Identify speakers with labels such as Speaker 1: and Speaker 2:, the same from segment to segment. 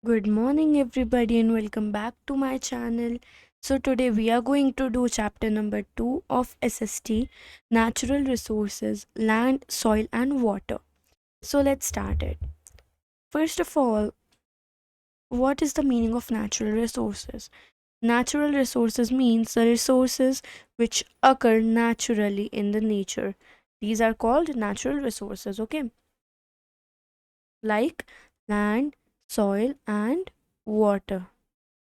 Speaker 1: Good morning, everybody, and welcome back to my channel. So, today we are going to do chapter number 2 of SST Natural Resources, Land, Soil, and Water. So, let's start it. First of all, what is the meaning of natural resources? Natural resources means the resources which occur naturally in the nature. These are called natural resources, okay? Like land, soil, and water,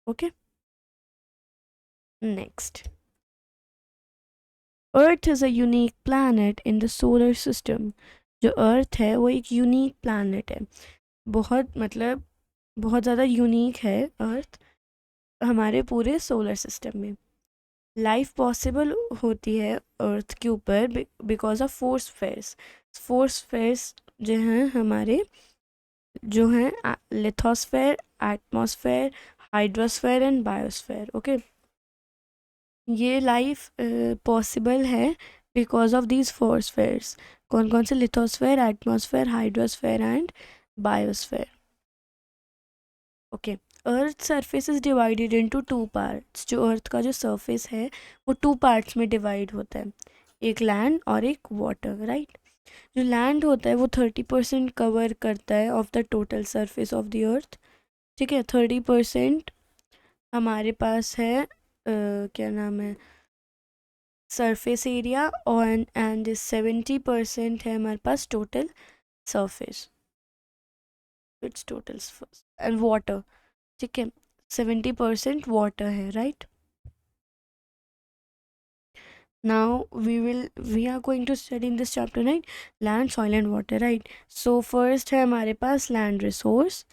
Speaker 1: okay? Next. Earth is a unique planet in the solar system. जो अर्थ है वो एक unique planet है। बहुत ज़्यादा unique है अर्थ हमारे पूरे सोलर सिस्टम में। लाइफ पॉसिबल होती है अर्थ के ऊपर बिकॉज ऑफ फोर्स फेयर्स जो हैं हमारे जो हैं lithosphere, atmosphere, hydrosphere and biosphere. Okay, ये लाइफ पॉसिबल है बिकॉज ऑफ दीज फोर्सफेयर्स। कौन कौन से? Lithosphere, atmosphere, hydrosphere and biosphere. Okay, earth surface is divided into two parts. जो अर्थ का जो सरफेस है वो टू पार्ट्स में डिवाइड होता है, एक लैंड और एक वाटर, राइट। जो लैंड होता है वो 30% कवर करता है of the total surface of the earth. ठीक है, 30% हमारे पास है क्या नाम है, सरफेस एरिया, और एंड 70% है हमारे पास total surface, it's total and water. ठीक है, 70% वाटर है, right. Now we are going to study in this chapter, right, land, soil and water, right. So first है हमारे पास land resource,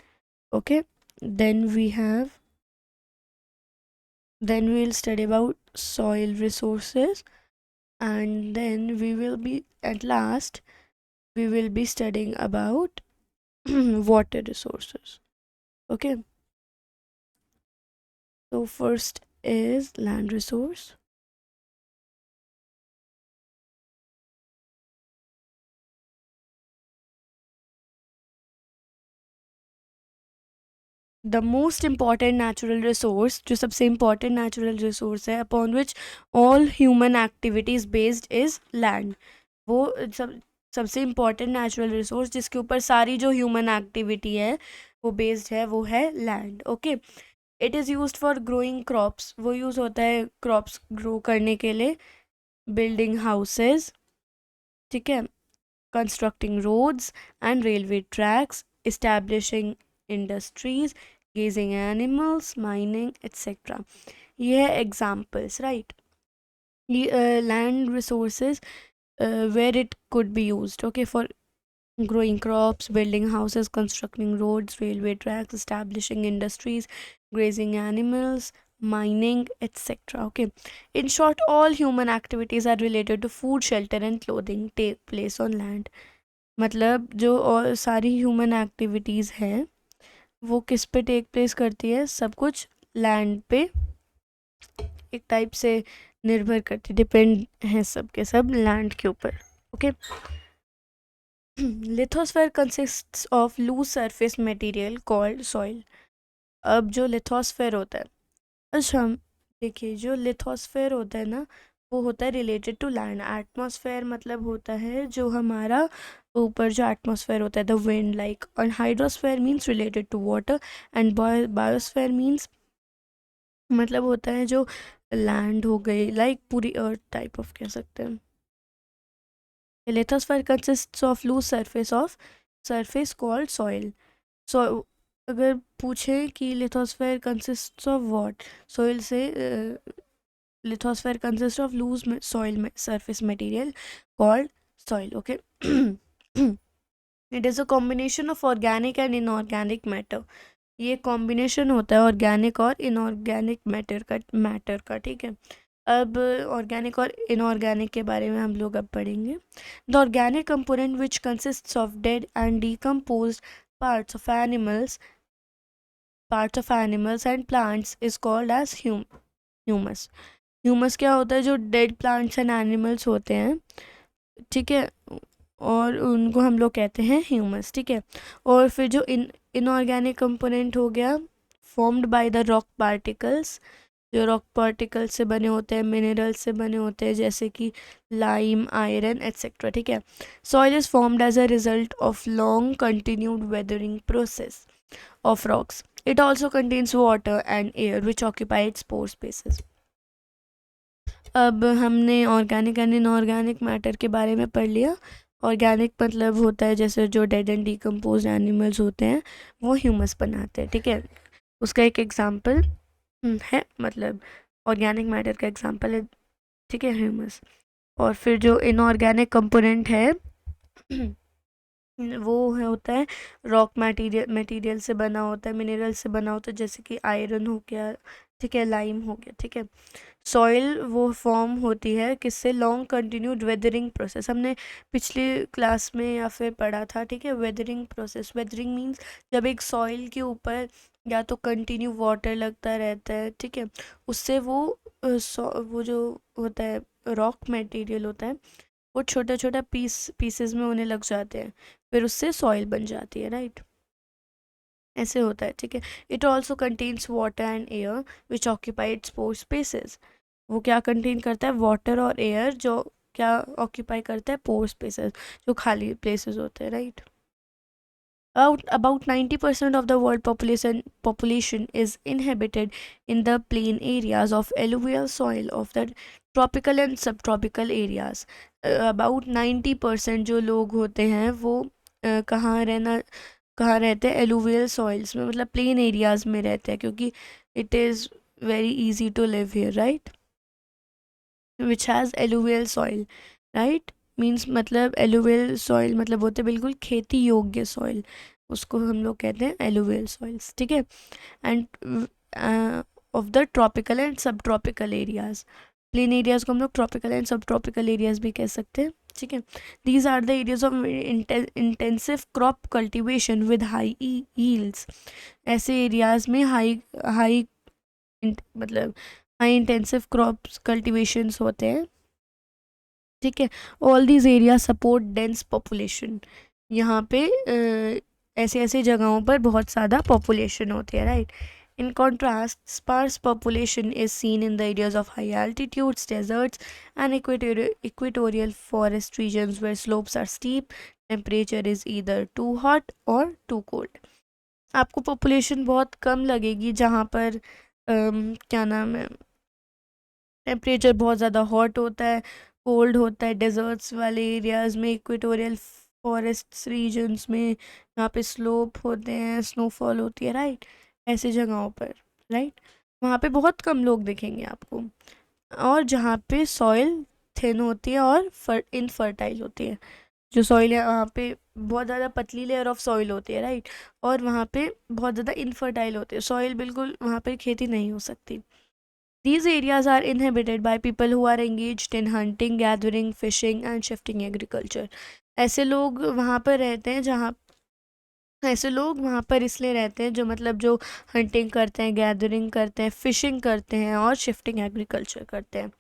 Speaker 1: okay. Then we have then we'll study about soil resources, and then we will be at last we will be studying about water resources. Okay, so first is land resource. The most important natural resource, जो सबसे important natural resource है upon which all human activities based is land. वो सबसे important natural resource जिसके ऊपर सारी जो human activity है वो बेस्ड है, वो है land. Okay, it is used for growing crops. वो यूज़ होता है क्रॉप्स ग्रो करने के लिए, बिल्डिंग हाउसेस, ठीक है, constructing roads and railway tracks, establishing industries, grazing animals, mining etcetera. ये है examples, right. Land resources where it could be used, okay, for growing crops, building houses, constructing roads, railway tracks, establishing industries, grazing animals, mining, etc. Okay, in short, all human activities are related to food, shelter and clothing take place on land. मतलब जो और सारी human activities हैं वो किस पे take place करती है? सब कुछ लैंड पे एक टाइप से निर्भर करती, डिपेंड है सब के सब लैंड के ऊपर। Okay, lithosphere consists of loose surface material called soil. अब जो लिथोस्फेयर होता है, अच्छा देखिए, जो लिथोस्फेयर होता है ना वो होता है रिलेटेड टू लैंड। एटमॉस्फेयर मतलब होता है जो हमारा ऊपर जो एटमॉस्फेयर होता है, द विंड लाइक, और hydrosphere means related to water, and biosphere means मतलब होता है जो लैंड हो गई, लाइक पूरी अर्थ टाइप ऑफ कह सकते हैं। Lithosphere consists of loose surface called soil. So अगर पूछे कि lithosphere consists of what, soil से lithosphere consist of loose soil surface material called soil. Okay, it is a combination of organic and inorganic matter. ये combination होता है organic और inorganic matter का, ठीक है। अब ऑर्गेनिक और इनऑर्गेनिक के बारे में हम लोग अब पढ़ेंगे। The organic component which consists of dead and decomposed parts of animals and plants is called as humus. Humus क्या होता है? जो डेड प्लांट्स एंड एनिमल्स होते हैं, ठीक है, और उनको हम लोग कहते हैं ह्यूमस, ठीक है। और फिर जो इनऑर्गेनिक कंपोनेंट हो गया, formed by the rock particles, जो रॉक पार्टिकल से बने होते हैं, मिनरल से बने होते हैं, जैसे कि लाइम, आयरन एट्सेट्रा, ठीक है। Soil is formed as a result of long continued weathering process of rocks. It also contains water and air which occupy its pore spaces. अब हमने ऑर्गेनिक एंड इनऑर्गेनिक मैटर के बारे में पढ़ लिया. Organic मतलब होता है जैसे जो डेड एंड डिकम्पोज एनिमल्स होते हैं वो ह्यूमस बनाते हैं, ठीक है. उसका एक एग्जांपल है, मतलब ऑर्गेनिक मैटर का एग्जांपल है, ठीक है, ह्यूमस. और फिर जो इनऑर्गेनिक कंपोनेंट है वो है होता है रॉक मटेरियल से बना होता है, मिनरल से बना होता है, जैसे कि आयरन हो गया, ठीक है, लाइम हो गया, ठीक है. सॉइल वो फॉर्म होती है किससे, लॉन्ग कंटिन्यूड वेदरिंग प्रोसेस. हमने पिछली क्लास में या फिर पढ़ा था, ठीक है, वेदरिंग प्रोसेस. वेदरिंग मीन्स जब एक सॉइल के ऊपर या तो कंटिन्यू वाटर लगता रहता है, ठीक है, उससे वो जो होता है रॉक मटेरियल होता है वो छोटा छोटा पीसेस में होने लग जाते हैं, फिर उससे सॉइल बन जाती है, राइट. ऐसे होता है, ठीक है. It also contains water and air which occupy its pore spaces. वो क्या कंटेन करता है, वाटर और एयर, जो क्या ऑक्यूपाई करता है, पोर स्पेसेस, जो खाली प्लेसेस होते हैं, right. About 90% of the world population is inhabited in the plain areas of alluvial soil of the tropical and subtropical areas. About 90% जो लोग होते हैं वो कहाँ रहते हैं, एलुवियल सॉइल्स में, मतलब प्लेन एरियाज में रहते हैं, क्योंकि it is very easy to live here, right. Which has alluvial soil, right. Means मतलब एलुवियल सॉइल मतलब होते हैं बिल्कुल खेती योग्य सॉइल, उसको हम लोग कहते हैं एलुवियल सॉइल्स, ठीक है. And of the tropical and subtropical areas. Plain areas को हम लोग tropical and subtropical areas भी कह सकते हैं, ठीक है. These are the areas of intensive crop cultivation with high yields. ऐसे एरियाज में हाई हाई मतलब हाई इंटेंसिव क्रॉप्स कल्टिवेशंस होते हैं, ठीक है. All these area support dense population. यहाँ पे ऐसे ऐसे जगहों पर बहुत ज़्यादा पॉपुलेशन होती है, right. In contrast sparse population is seen in the areas of high altitudes, deserts and equatorial forest regions where slopes are steep. Temperature is either too hot और टू कोल्ड. आपको पॉपुलेशन बहुत कम लगेगी जहाँ पर क्या नाम है, टेम्परेचर बहुत ज़्यादा हॉट होता है, कोल्ड होता है. डेजर्ट्स वाले एरियाज़ में, इक्वेटोरियल फॉरेस्ट रीजन्स में, जहाँ पे स्लोप होते हैं, स्नोफॉल होती है, राइट. ऐसे जगहों पर, राइट, वहाँ पे बहुत कम लोग दिखेंगे आपको. और जहाँ पे सॉइल थिन होती है और इनफर्टाइल होती है, जो सॉइल है वहाँ पे बहुत ज़्यादा पतली लेयर ऑफ सॉइल होती है, राइट. और वहाँ पे बहुत ज़्यादा इनफर्टाइल होती है सॉइल, बिल्कुल वहाँ पे खेती नहीं हो सकती. These areas are inhabited by people who are engaged in hunting, gathering, fishing and shifting agriculture. ऐसे लोग वहाँ पर रहते हैं जहाँ ऐसे लोग वहाँ पर इसलिए रहते हैं जो मतलब जो हंटिंग करते हैं, गैदरिंग करते हैं, फिशिंग करते हैं और शिफ्टिंग एग्रीकल्चर करते हैं,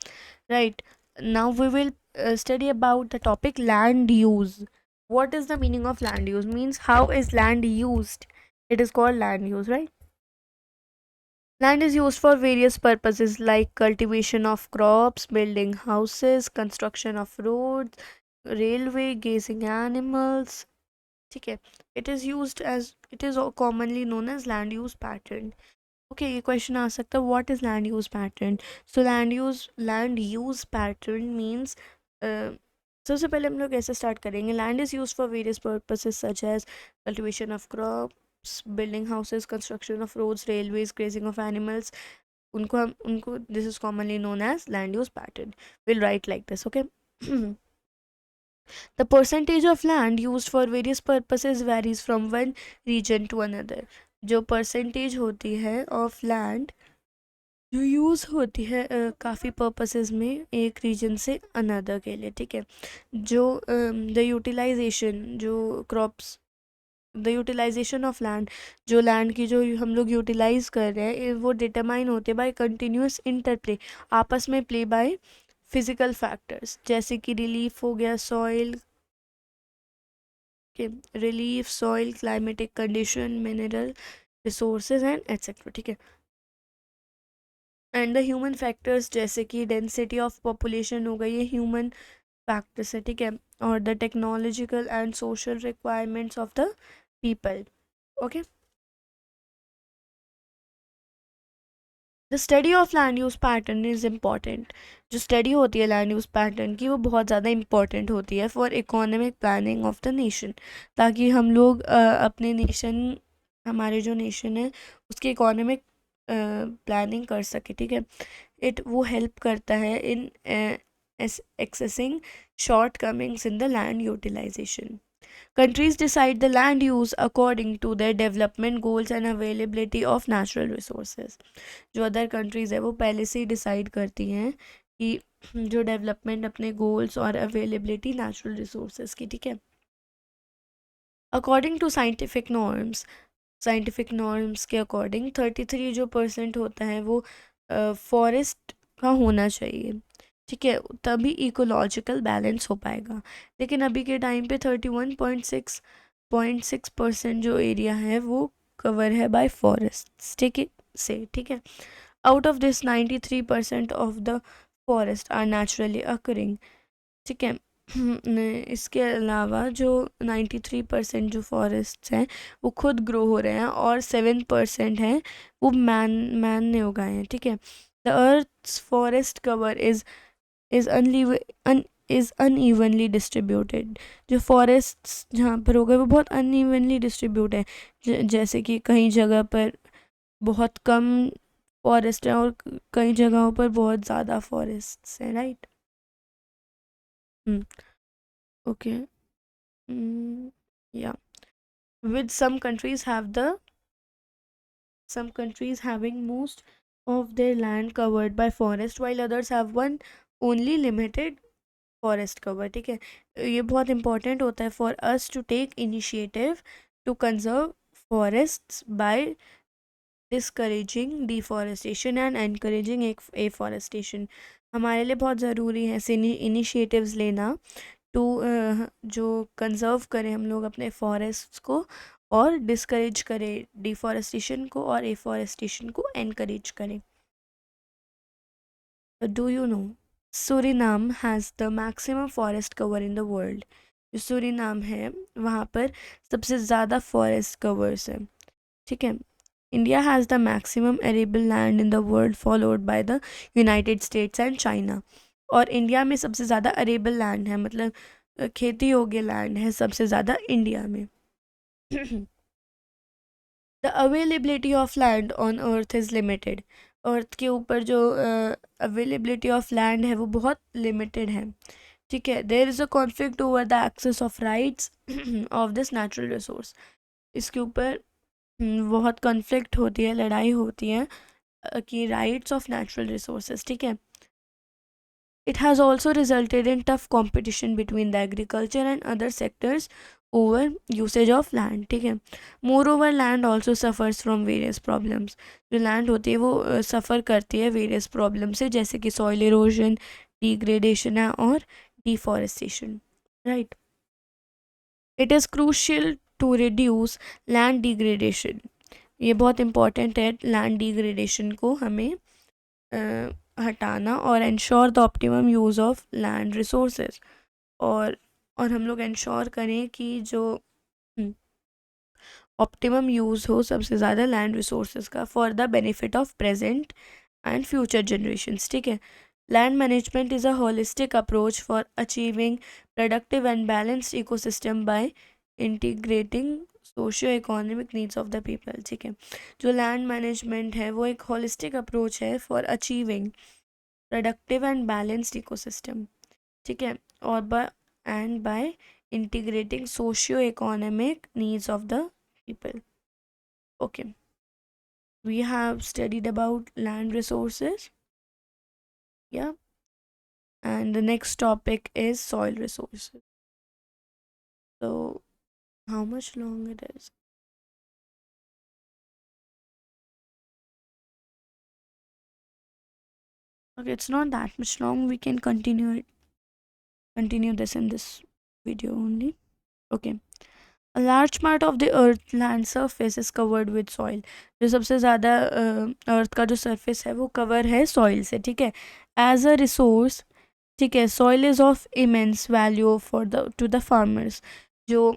Speaker 1: right. Now we will study about the topic land use. What is the meaning of land use? Means how is land used? It is called land use, right? Land is used for various purposes like cultivation of crops, building houses, construction of roads, railway, grazing animals. ठीक है. It is commonly known as land use pattern. Okay, ये question आ सकता है, what is land use pattern? So land use pattern means सबसे पहले हम लोग ऐसे स्टार्ट करेंगे. Land is use for various purposes such as cultivation of crops, building houses, construction of roads, railways, grazing of animals. उनको this is commonly known as land use pattern. Will write like this, okay. The percentage of land used for various purposes varies from one region to another. जो percentage होती है of land जो use होती है काफ़ी purposes में एक reason से अनदर के लिए, ठीक है. जो द यूटिलाइजेशन जो crops the utilization of land, जो लैंड की जो हम लोग यूटिलाइज कर रहे हैं वो डिटरमाइन होते हैं बाय कंटिन्यूस इंटरप्ले, आपस में प्ले बाय फिजिकल फैक्टर्स, जैसे कि रिलीफ हो गया, soil Okay, relief, soil, climatic condition, mineral resources and etcetera. ठीक है. एंड द ह्यूमन फैक्टर्स जैसे कि डेंसिटी ऑफ पॉपुलेशन हो गई, ये ह्यूमन फैक्टर्स है. ठीक है. और the technological and social requirements of the people. Okay. The study of land use pattern is important. जो स्टडी होती है लैंड यूज़ पैटर्न की, वो बहुत ज़्यादा इंपॉर्टेंट होती है for economic planning of the nation. ताकि हम लोग अपने नेशन, हमारे जो नेशन है उसकी इकोनॉमिक प्लानिंग कर सके. ठीक है. वो हेल्प करता है in accessing shortcomings in the land utilization. Countries decide the land use according to their development goals and availability of natural resources. जो अदर कंट्रीज़ है वो पहले से ही डिसाइड करती हैं कि जो डेवलपमेंट अपने गोल्स और अवेलेबिलिटी नेचुरल रिसोर्सेज की. ठीक है. अकॉर्डिंग टू साइंटिफिक नॉर्म्स के अकॉर्डिंग 33 जो परसेंट होता है वो फॉरेस्ट का होना चाहिए. ठीक है. तभी इकोलॉजिकल बैलेंस हो पाएगा. लेकिन अभी के टाइम पे 31.6% जो एरिया है वो कवर है बाय फॉरेस्ट. ठीक है से. ठीक है. Out of this 93% of the forest are naturally occurring. ठीक है. इसके अलावा जो 93% जो फॉरेस्ट हैं वो खुद ग्रो हो रहे हैं और 7% हैं वो मैन ने उगाए हैं. ठीक है. The earth forest cover is unevenly distributed. जो फॉरेस्ट जहाँ पर हो गए वो बहुत अनइवनली डिस्ट्रीब्यूट है. जैसे कि कई जगह पर बहुत कम फॉरेस्ट है और कई जगहों पर बहुत ज़्यादा फॉरेस्ट हैं. राइट. ओके. या with some countries having most of their land covered by forest while others have one only limited forest cover. ठीक है. ये बहुत important होता है for us to take initiative to conserve forests by discouraging deforestation and encouraging afforestation. हमारे लिए बहुत ज़रूरी है ऐसे इनिशिएटिव्स लेना टू जो कंजर्व करें हम लोग अपने फॉरेस्ट को और डिस्करेज करें डिफॉरेस्टेशन को और एफॉरेस्टेशन को एनकरेज करें. Do you no Suriname has the maximum forest cover in the world. जो सूरीनाम है वहाँ पर सबसे ज़्यादा फॉरेस्ट कवर्स है. ठीक है. India has the maximum arable land in the world followed by the United states and China. और इंडिया में सबसे ज़्यादा अरेबल लैंड है, मतलब खेती योग्य लैंड है सबसे ज़्यादा इंडिया में. The availability of land on earth is limited. Earth के ऊपर जो अवेलेबिलिटी ऑफ लैंड है वो बहुत लिमिटेड है. ठीक है. There is a conflict over the access of rights of this natural resource. इसके ऊपर बहुत कॉन्फ्लिक्ट होती है, लड़ाई होती है कि राइट्स ऑफ नेचुरल रिसोर्सेज. ठीक है. It has also resulted in tough competition between the agriculture and other sectors over usage of land. ठीक है. Moreover, land also suffers from various problems. जो land होती है वो suffer करती है various problems से, जैसे कि soil erosion, degradation है और deforestation. Right. It is crucial to reduce land degradation. ये बहुत important है land degradation को हमें हटाना और ensure the optimum use of land resources. और हम लोग इंश्योर करें कि जो ऑप्टिमम यूज़ हो सबसे ज़्यादा लैंड रिसोर्सेज का for the benefit of present and future generations. ठीक है. Land management is a holistic approach for achieving productive and balanced ecosystem by integrating socio economic needs of the people. ठीक है. जो land management है वो एक holistic approach है for achieving productive and balanced ecosystem. ठीक है. और by integrating socio economic needs of the people. Okay. We have studied about land resources. Yeah. And the next topic is soil resources. So, how much long it is? Okay, it's not that much long. We can continue this in this video only. Okay. A large part of the earth land surface is covered with soil. जो सबसे ज़्यादा अर्थ का जो surface है वो cover है soil से, ठीक है. एज अ रिसोर्स, ठीक है, soil is of immense value for the two the farmers. जो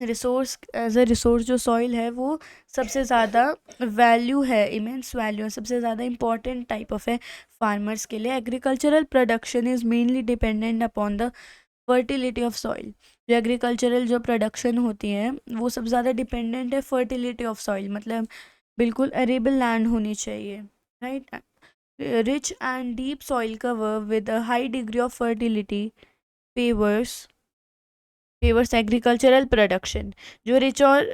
Speaker 1: रिसोर्स, एज अ रिसोर्स जो सॉइल है वो सबसे ज़्यादा वैल्यू है, इमेंस वैल्यू है, सबसे ज़्यादा इंपॉर्टेंट टाइप ऑफ है फार्मर्स के लिए. Agricultural production is mainly dependent upon the fertility of soil. जो एग्रीकल्चरल जो प्रोडक्शन होती है वो सबसे ज़्यादा डिपेंडेंट है फर्टिलिटी ऑफ सॉइल, मतलब बिल्कुल अरेबल लैंड होनी चाहिए, right. Rich and deep soil cover with a high degree of fertility favours favours agricultural production. जो रिच और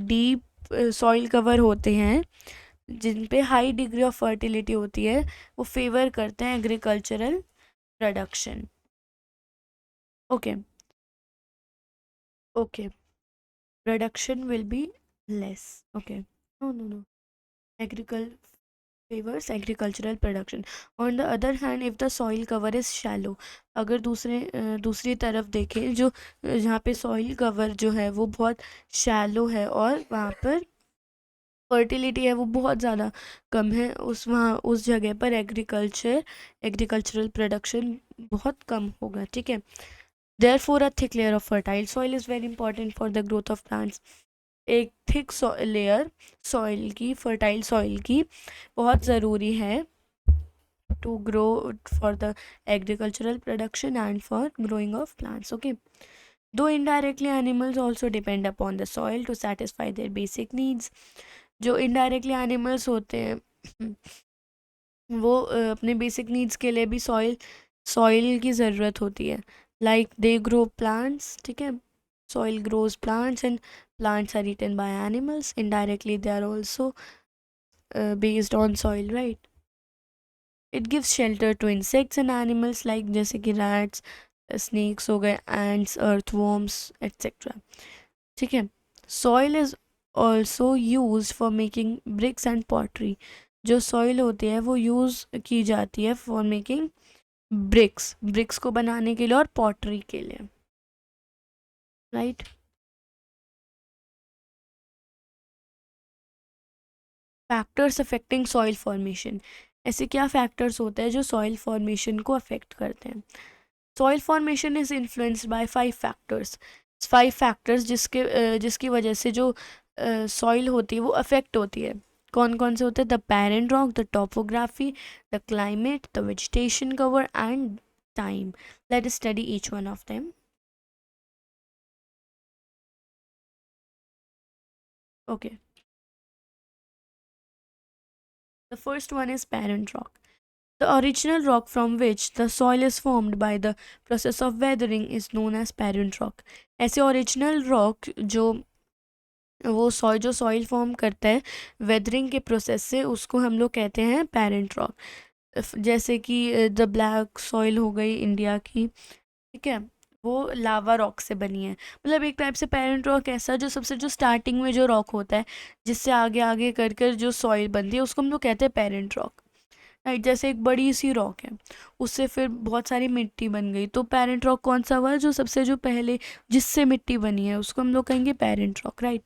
Speaker 1: डीप सॉइल कवर होते हैं जिन पे हाई डिग्री ऑफ फर्टिलिटी होती है वो फेवर करते हैं agricultural production. Okay. Okay. Production will be less. Okay. No. Agricul favors agricultural production. On the other hand, if the soil cover is shallow, अगर दूसरी तरफ देखें, जो जहाँ पे सॉइल कवर जो है वो बहुत शैलो है और वहाँ पर फर्टिलिटी है वो बहुत ज़्यादा कम है, उस जगह पर एग्रीकल्चरल प्रोडक्शन बहुत कम होगा, ठीक है. Therefore, a thick layer of fertile soil is very important for the growth of plants. एक थिक लेयर सॉइल की, फर्टाइल सॉइल की बहुत ज़रूरी है to grow for the agricultural production and for growing of plants. Okay. Though indirectly animals also depend upon the soil to satisfy their basic needs. जो indirectly animals होते हैं वो अपने बेसिक नीड्स के लिए भी सॉइल की ज़रूरत होती है. लाइक दे ग्रो प्लांट्स, ठीक है. Soil grows plants and plants are eaten by animals. Indirectly, they are also based on soil, right? It gives shelter to insects and animals like जैसे कि rats, snakes हो गए, ants, earthworms, etc. ठीक है. Soil is also used for making bricks and pottery. जो soil होती है वो यूज़ की जाती है for making bricks को बनाने के लिए और pottery के लिए, right? Factors affecting soil formation. ऐसे क्या फैक्टर्स होते हैं जो सॉइल फॉर्मेशन को अफेक्ट करते हैं. Soil formation is influenced by 5 factors जिसकी वजह से जो सॉइल होती है वो अफेक्ट होती है. कौन कौन से होते हैं? The parent rock, the topography, the climate, the vegetation cover and time. Let us study each one of them. Okay. The first one is parent rock. The original rock from which the soil is formed by the process of weathering is known as parent rock. ऐसे original rock जो soil form करता है weathering के process से उसको हम लोग कहते हैं पेरेंट रॉक. जैसे कि द ब्लैक सॉइल हो गई इंडिया की, ठीक है, वो लावा रॉक से बनी है. मतलब एक टाइप से पेरेंट रॉक ऐसा जो सबसे जो स्टार्टिंग में जो रॉक होता है जिससे आगे आगे कर कर जो सॉइल बनती है उसको हम लोग कहते हैं पेरेंट रॉक, राइट. जैसे एक बड़ी सी रॉक है उससे फिर बहुत सारी मिट्टी बन गई, तो पेरेंट रॉक कौन सा हुआ? जो सबसे जो पहले जिससे मिट्टी बनी है उसको हम लोग कहेंगे पेरेंट रॉक, राइट.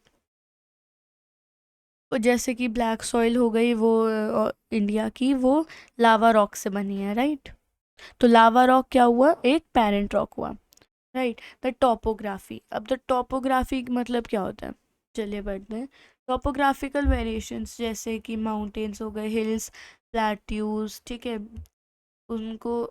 Speaker 1: और जैसे कि ब्लैक सॉइल हो गई वो इंडिया की, वो लावा रॉक से बनी है, राइट. तो लावा रॉक क्या हुआ? एक पेरेंट रॉक हुआ, राइट. The topography. अब द टॉपोग्राफी मतलब क्या होता है? चलिए बढ़ते हैं. टॉपोग्राफिकल वेरिएशंस जैसे कि माउंटेन्स हो गए, हिल्स, प्लेट्यूज, ठीक है, उनको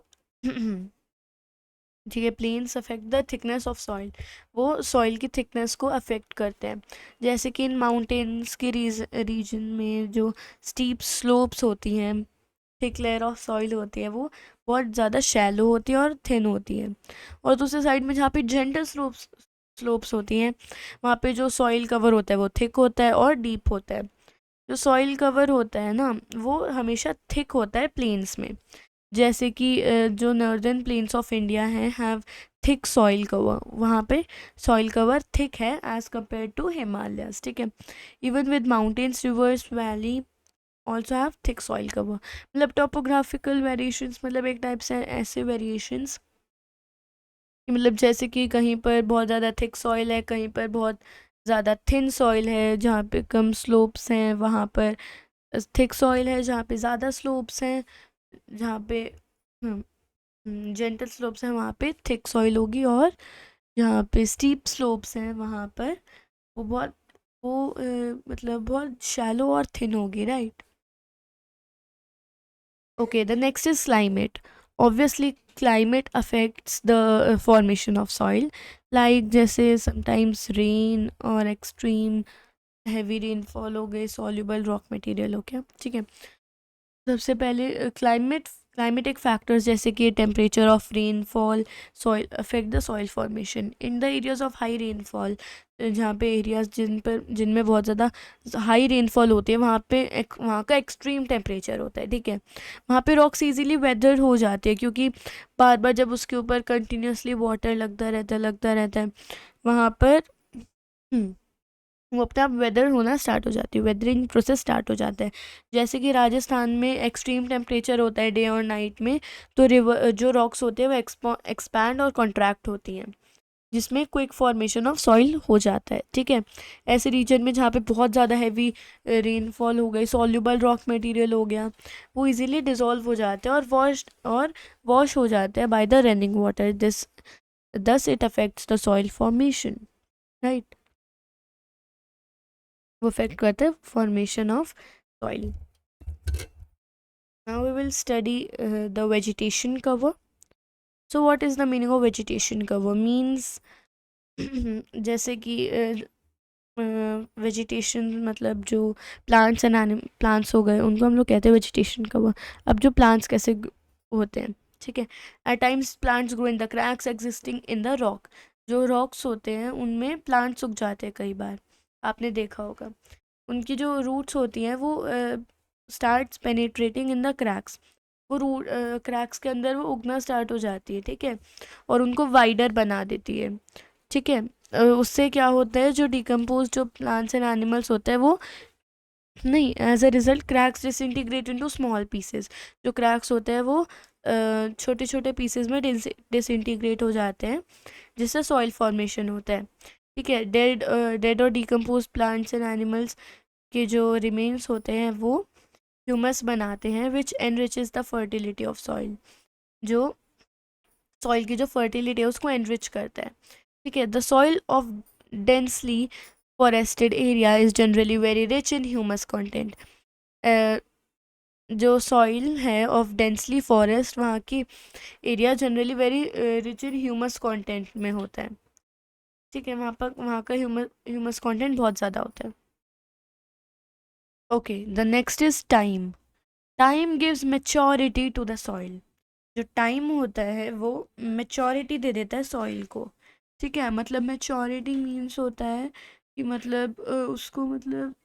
Speaker 1: ठीक है, plains affect the thickness of soil. वो सॉइल की थिकनेस को अफेक्ट करते हैं. जैसे कि इन माउंटेन्स के रीजन में जो स्टीप स्लोप्स होती हैं, थिक लेयर ऑफ सॉइल होती है, वो बहुत ज़्यादा शैलो होती है और थिन होती है. और दूसरे साइड में जहाँ पे जेंटल स्लोप्स होती हैं वहाँ पे जो सॉइल कवर होता है वो थिक होता है और डीप होता है. जो सॉइल कवर होता है ना वो हमेशा थिक होता है प्लेन्स में. जैसे कि जो नॉर्दर्न प्लेन्स ऑफ इंडिया हैं हैव थिक सॉइल कवर, वहाँ पे सॉइल कवर थिक है एज कम्पेयर टू हिमालयस, ठीक है. Even with mountains, reverse, valley also have thick soil cover. मतलब टोपोग्राफिकल वेरिएशंस मतलब एक टाइप से ऐसे वेरिएशंस कि मतलब जैसे कि कहीं पर बहुत ज़्यादा थिक सॉइल है, कहीं पर बहुत ज़्यादा थिन सॉइल है, जहाँ पे कम स्लोप्स हैं वहाँ पर थिक सॉइल है, जहाँ पे ज़्यादा स्लोप्स हैं, जहाँ पे जेंटल स्लोप्स हैं वहाँ पे थिक सॉइल होगी, और जहाँ पे स्टीप स्लोप्स हैं वहाँ पर वो बहुत मतलब बहुत शैलो और थिन होगी, right? Okay, the next is climate. Obviously, climate affects the formation of soil. Like जैसे sometimes rain और extreme heavy rainfall हो गए, soluble rock material हो गया, ठीक है। सबसे पहले क्लाइमेटिक फैक्टर्स जैसे कि temperature of rainfall soil affect the soil formation in the areas of high rainfall. जहाँ पे एरियाज जिनमें बहुत ज़्यादा हाई रेनफॉल होती है वहाँ पे वहाँ का एक्सट्रीम टेम्परेचर होता है, ठीक है। वहाँ पे रॉक्स इजीली वेदर हो जाते हैं, क्योंकि बार बार जब उसके ऊपर कंटिन्यूसली वाटर लगता रहता है वहाँ पर वो अपने आप वेदर होना स्टार्ट हो जाती है, वेदरिंग प्रोसेस स्टार्ट हो जाता है। जैसे कि राजस्थान में एक्सट्रीम टेम्परेचर होता है डे और नाइट में, तो रिवर जो रॉक्स होते हैं वो एक्सपैंड और कॉन्ट्रैक्ट होती हैं, जिसमें क्विक फॉर्मेशन ऑफ सॉइल हो जाता है, ठीक है। ऐसे रीजन में जहाँ पे बहुत ज़्यादा हैवी रेनफॉल हो गई, सॉल्युबल रॉक मटेरियल हो गया, वो इजीली डिसॉल्व हो जाते हैं और वॉश हो जाते हैं by the running water, this thus it affects the soil formation, right. वो अफेक्ट करता है formation of soil. Now we will study the vegetation cover. So what is the meaning of vegetation cover means जैसे कि vegetation मतलब जो plants हो गए उनको हम लोग कहते हैं वेजिटेशन कवर। अब जो प्लांट्स कैसे होते हैं, ठीक है। At times plants grow in the cracks existing in the rock. जो रॉक्स होते हैं उनमें प्लांट्स उग जाते हैं, कई बार आपने देखा होगा। उनकी जो रूट्स होती हैं वो starts penetrating in the cracks. वो रूट क्रैक्स के अंदर वो उगना स्टार्ट हो जाती है, ठीक है, और उनको वाइडर बना देती है, ठीक है। उससे क्या होता है, जो डिकम्पोज जो प्लांट्स एंड एनिमल्स होते हैं वो नहीं, as a result cracks disintegrate into small pieces. जो क्रैक्स होते हैं वो छोटे छोटे पीसेस में डिसइंटीग्रेट हो जाते हैं, जिससे सॉइल फॉर्मेशन होता है, ठीक है। डेड और डिकम्पोज प्लांट्स एंड एनिमल्स के जो रिमेन्स होते हैं वो ह्यूमस बनाते हैं, विच enriches the fertility of soil. जो सॉइल की जो फर्टिलिटी है उसको एनरिच करता है, ठीक है। The soil of densely forested area is generally very rich in humus content. जो सॉइल है ऑफ डेंसली फॉरेस्ट, वहाँ की area generally very rich in humus content में होता है, ठीक है। वहाँ का ह्यूमस कंटेंट बहुत ज़्यादा होता है। Okay, the next is time. Time gives maturity to the soil. जो टाइम होता है वो मेच्योरिटी दे देता है सॉइल को, ठीक है। मतलब मेच्योरिटी मीन्स होता है कि मतलब उसको मतलब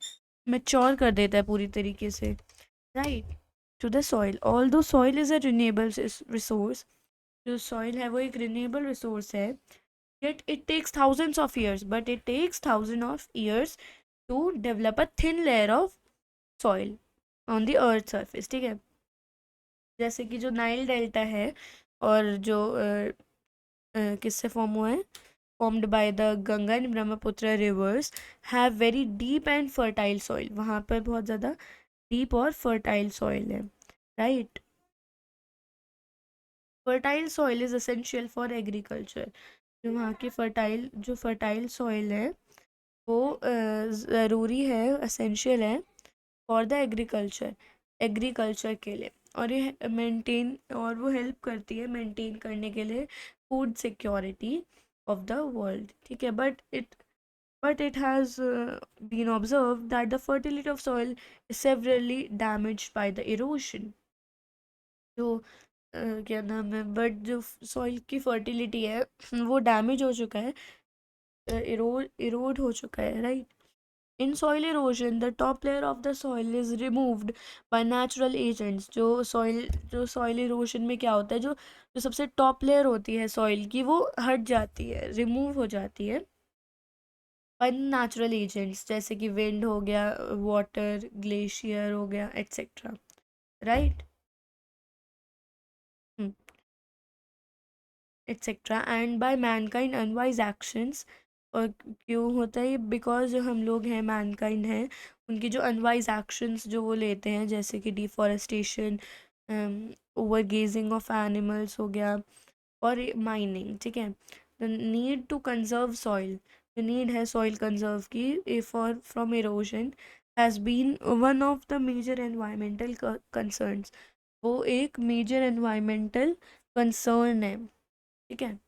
Speaker 1: मेच्योर कर देता है पूरी तरीके से, right, to the soil. Although soil is a renewable resource. जो सॉइल है वो एक रिन्यूएबल रिसोर्स है, yet it takes thousands of years, but it takes thousands of years to develop a thin layer of soil on the earth surface, ठीक है। जैसे कि जो नाइल डेल्टा है और जो किससे फॉर्म हुआ है, formed by the Ganga and Brahmaputra reverse, have very deep and fertile soil. वहाँ पर बहुत ज़्यादा डीप और फर्टाइल सॉइल है, right. Fertile soil is essential for agriculture. जो वहाँ की फर्टाइल सॉइल है वो ज़रूरी है, एसेंशियल है फॉर द एग्रीकल्चर के लिए। और ये मेंटेन और वो हेल्प करती है मेंटेन करने के लिए food security of the world, ठीक है। but it has been observed that the fertility of soil is severely damaged by the erosion। जो क्या नाम है, बट जो सॉइल की फर्टिलिटी है वो डैमेज हो चुका है, इरोड हो चुका है, right. In soil erosion, the top layer of the soil is removed by natural agents। जो soil erosion में क्या होता है, जो जो सबसे टॉप लेयर होती है सॉइल की वो हट जाती है, रिमूव हो जाती है बाय नेचुरल एजेंट्स, जैसे कि विंड हो गया, वाटर ग्लेशियर हो गया, etcetera, right. etc. and by mankind unwise actions. और क्यों होता है ये? बिकॉज जो हम लोग हैं, मैनकाइंड हैं, उनकी जो अनवाइज एक्शंस जो वो लेते हैं, जैसे कि deforestation, over grazing of animals हो गया, और माइनिंग, ठीक है। The need to conserve soil, जो नीड है सॉइल कंजर्व की for from erosion has been one of the major environmental concerns. वो एक मेजर एनवायरमेंटल कंसर्न है, ठीक है।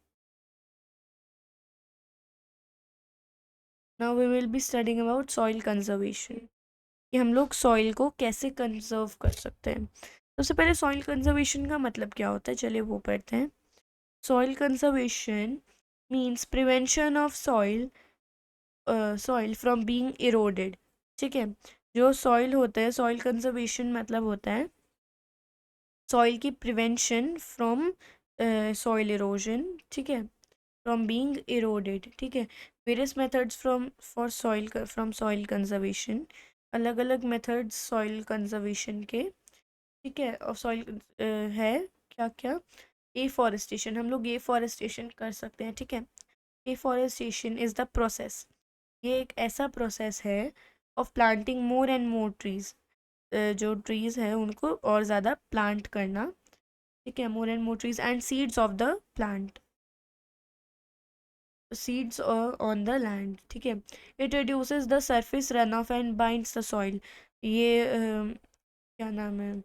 Speaker 1: Now we will be studying about soil conservation, कि हम लोग सॉइल को कैसे कंजर्व कर सकते हैं। सबसे पहले सॉइल कंजर्वेशन का मतलब क्या होता है, चलिए वो पढ़ते हैं। Soil conservation means prevention of soil from being eroded, ठीक है। जो सॉइल होता है, सॉइल कंजर्वेशन मतलब होता है सॉइल की प्रिवेंशन फ्रॉम सॉइल इरोजन, ठीक है, फ्रॉम बीइंग इरोडेड, ठीक है। Various methods from soil conservation, अलग अलग मेथड्स सॉइल कंजर्वेशन के, ठीक है। और सॉइल है क्या क्या? एफॉरेस्टेशन, हम लोग एफॉरेस्टेशन कर सकते हैं, ठीक है। एफॉरेस्टेशन इज़ द प्रोसेस, ये एक ऐसा प्रोसेस है of planting more and more trees, जो ट्रीज हैं उनको और ज़्यादा प्लांट करना, ठीक है। More and more trees and seeds of the plant, seeds on the land, ठीक है। It reduces the surface run of and binds the soil, ये क्या नाम है,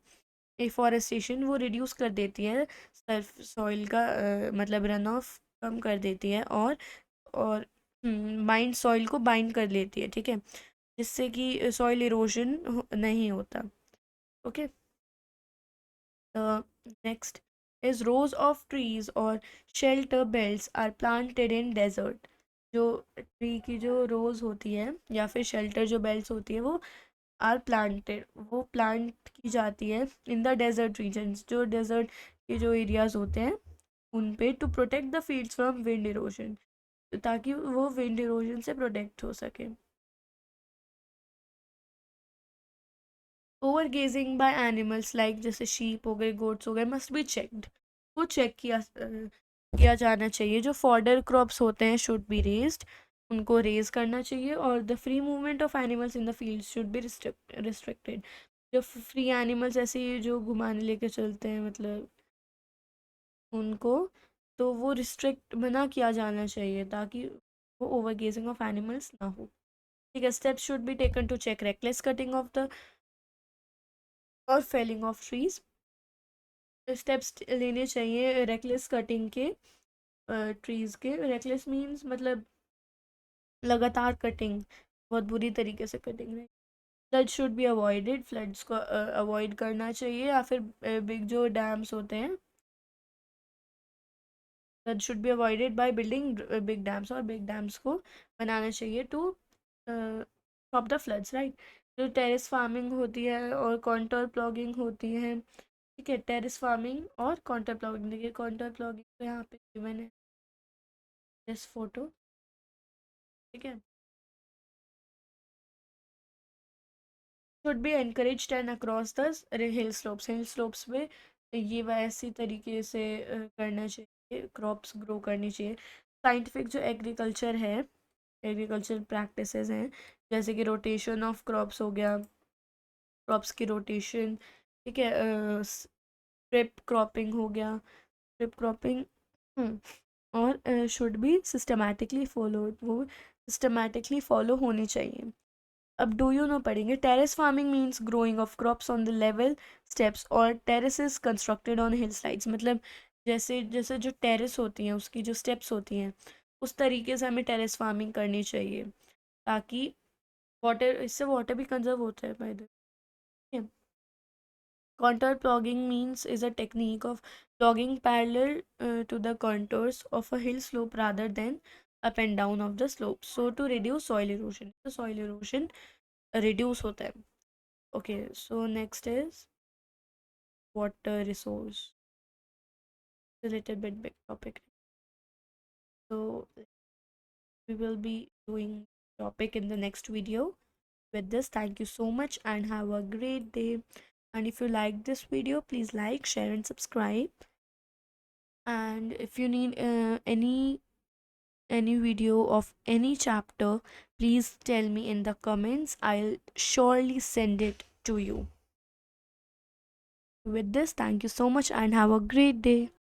Speaker 1: एफॉरेस्टेशन वो रिड्यूस कर देती है सर्फ सॉइल का, मतलब रन ऑफ कम कर देती है, और बाइंड सॉइल को बाइंड कर लेती है, ठीक है, जिससे कि सॉइल इरोजन नहीं होता। Okay, next is rows of trees और shelter belts are planted in desert. जो ट्री की जो रोज होती है या फिर शेल्टर जो बेल्ट्स होती है, वो आर प्लांटेड, वो प्लांट की जाती है इन द डेजर्ट रीजन्स, जो डेजर्ट के जो एरियाज होते हैं उन पे, to protect the fields from wind erosion, ताकि वो विंड इरोजन से प्रोटेक्ट हो सके। Over grazing by animals like जैसे शीप हो गए, गोट्स हो गए, मस्ट बी चेक्ड, वो चेक किया जाना चाहिए। जो फॉडर क्रॉप्स होते हैं शुड बी रेज्ड, उनको रेज करना चाहिए। और the free movement of animals in the field should be restricted, जो फ्री एनिमल्स ऐसे ही जो घुमाने लेके चलते हैं, मतलब उनको, तो वो रिस्ट्रिक्ट मना किया जाना चाहिए, ताकि वो ओवर गेजिंग ऑफ एनिमल्स ना हो, ठीक है। Steps should be taken to check reckless cutting of the और फेलिंग ऑफ ट्रीज, स्टेप्स लेने चाहिए रेकलेस कटिंग के, ट्रीज के। रेकलेस मीन्स मतलब लगातार कटिंग, बहुत बुरी तरीके से कटिंग नहीं। Flood should be avoided, floods को अवॉइड करना चाहिए, या फिर बिग जो डैम्स होते हैं, flood should be avoided by building big dams, और बिग डैम्स को बनाना चाहिए to stop the floods, right. जो टेरेस फार्मिंग होती है और कॉन्टोर प्लॉगिंग होती है, ठीक है। टेरेस फार्मिंग और कॉन्टर प्लॉगिंग, देखिए कॉन्टर प्लॉगिंग तो यहाँ पे गिवन है दिस फोटो, ठीक है। Should be encouraged and across the hill slopes पे ये वैसी तरीके से करना चाहिए, क्रॉप्स ग्रो करनी चाहिए। साइंटिफिक जो एग्रीकल्चर है, एग्रीकल्चर प्रैक्टिसेस हैं, जैसे कि रोटेशन ऑफ क्रॉप्स हो गया, क्रॉप्स की रोटेशन, ठीक है। स्ट्रिप क्रॉपिंग हो गया, स्ट्रिप क्रॉपिंग, और शुड बी सिस्टमैटिकली फॉलो, वो सिस्टमैटिकली फॉलो होनी चाहिए। अब डू यू नो पढ़ेंगे। Terrace farming means growing of crops on the level steps और terraces constructed on hill sides, मतलब जैसे जैसे जो टेरेस होती हैं उसकी जो स्टेप्स होती हैं, उस तरीके से हमें टेरेस फार्मिंग करनी चाहिए, ताकि वाटर, इससे वाटर भी कंजर्व होता है by the way. Contour plogging means is a technique of plogging parallel to the contours of a hill slope rather than up and down of the slope. So to reduce soil erosion. So soil erosion reduce होता है. Okay, so next is water resource. A little bit big topic. So we will be doing topic in the next video. With this, thank you so much and have a great day. And if you like this video, please like, share and subscribe. And if you need any video of any chapter, please tell me in the comments. I'll surely send it to you. With this, thank you so much and have a great day.